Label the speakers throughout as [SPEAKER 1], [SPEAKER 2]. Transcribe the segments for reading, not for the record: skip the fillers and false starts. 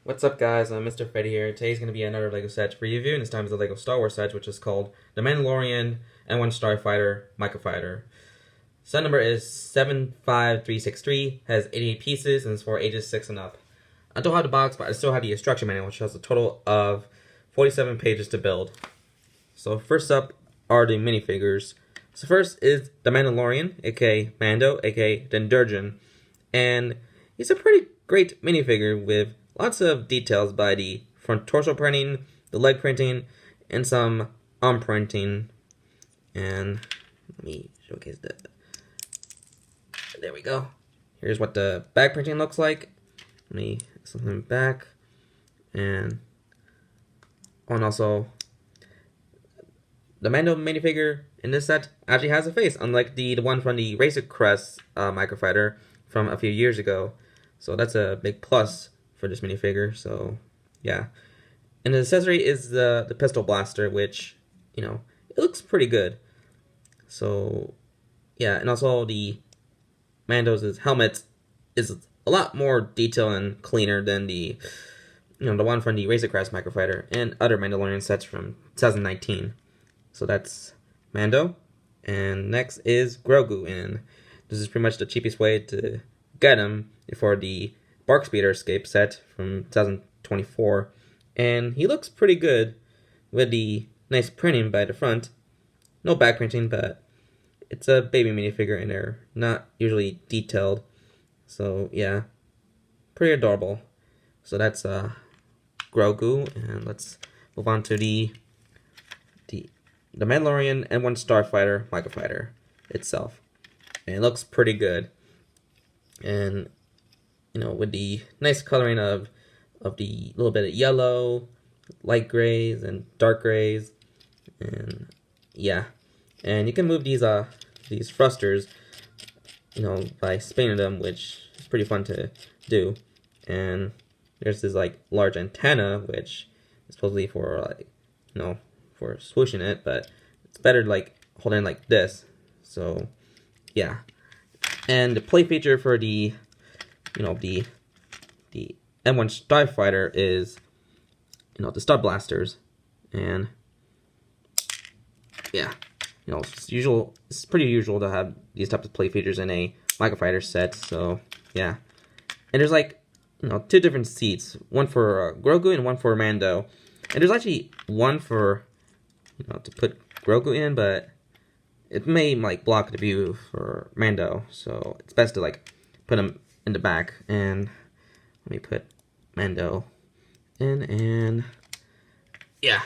[SPEAKER 1] What's up, guys? I'm Mr. Freddy here. Today's going to be another LEGO set review, and this time it's a LEGO Star Wars set, which is called the Mandalorian N-1 Starfighter Microfighter. Set number is 75363, has 88 pieces, and is for ages 6 and up. I don't have the box, but I still have the instruction manual, which has a total of 47 pages to build. So first up are the minifigures. So first is the Mandalorian, aka Mando, aka Dendurgeon, and he's a pretty great minifigure with lots of details by the front torso printing, the leg printing, and some arm printing. And let me showcase that. There we go. Here's what the back printing looks like. Let me something back, and also the Mando minifigure in this set actually has a face, unlike the one from the Razor Crest Microfighter from a few years ago. So that's a big plus for this minifigure. So yeah, and the accessory is the pistol blaster, which it looks pretty good. So yeah, and also the Mando's helmet is a lot more detailed and cleaner than the the one from the Razor Crest Microfighter and other Mandalorian sets from 2019. So that's Mando, and next is Grogu, and this is pretty much the cheapest way to get him for the Bark Speeder Escape set from 2024, and he looks pretty good with the nice printing by the front. No back printing, but it's a baby minifigure and they're not usually detailed. So yeah, pretty adorable. So that's Grogu, and let's move on to the Mandalorian N-1 Starfighter Microfighter itself. And it looks pretty good. And with the nice coloring of the little bit of yellow, light grays, and dark grays, and yeah, and you can move these thrusters, by spinning them, which is pretty fun to do. And there's this large antenna, which is supposedly for for swooshing it, but it's better holding like this. So yeah, and the play feature for the the N-1 Starfighter is the stud blasters, and yeah, it's pretty usual to have these types of play features in a Microfighter set. So yeah, and there's two different seats, one for Grogu and one for Mando, and there's actually one for to put Grogu in, but it may block the view for Mando, so it's best to put him in the back. And let me put Mando in, and yeah,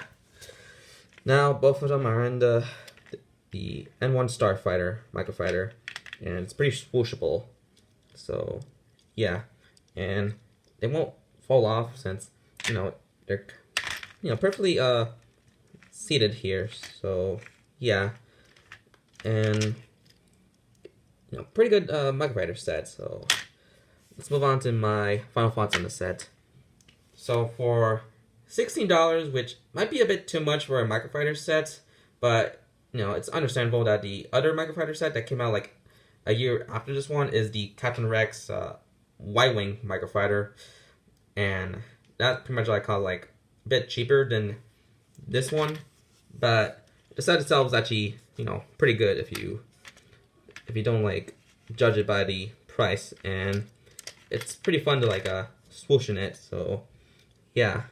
[SPEAKER 1] now both of them are in the N-1 Starfighter Microfighter, and it's pretty swooshable. So yeah, and they won't fall off since they're perfectly seated here. So yeah, and pretty good Microfighter set. So let's move on to my final thoughts on the set. So for $16, which might be a bit too much for a Microfighter set, but it's understandable that the other Microfighter set that came out a year after this one is the Captain Rex Y-Wing Microfighter, and that's pretty much what I call a bit cheaper than this one. But the set itself is actually pretty good if you don't judge it by the price, and it's pretty fun to swoosh in it. So yeah,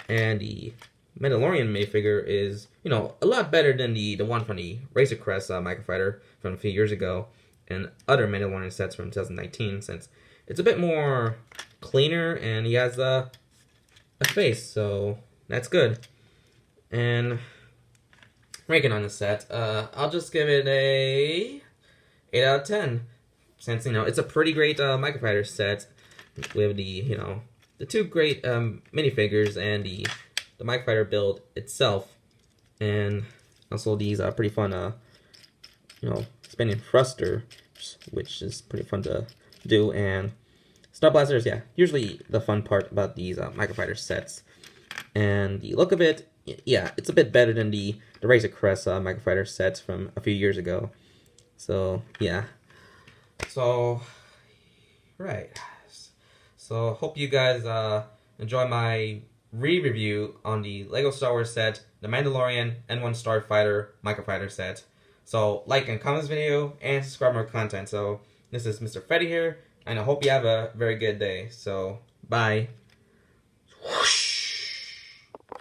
[SPEAKER 1] and the Mandalorian minifigure is a lot better than the one from the Razor Crest Microfighter from a few years ago and other Mandalorian sets from 2019, since it's a bit more cleaner and he has a face, so that's good. And ranking on the set, I'll just give it a 8 out of 10, since it's a pretty great Microfighter set with the two great minifigures and the Microfighter build itself, and also these are pretty fun spinning thrusters, which is pretty fun to do. And stud blasters, yeah, usually the fun part about these Microfighter sets. And the look of it, yeah, it's a bit better than the Razor Crest Microfighter sets from a few years ago. So yeah, so right, so hope you guys enjoy my re-review on the Lego Star Wars set, the Mandalorian, N-1 Starfighter, Microfighter set. So like and comment this video and subscribe for more content. So this is Mr. Freddy here, and I hope you have a very good day. So bye.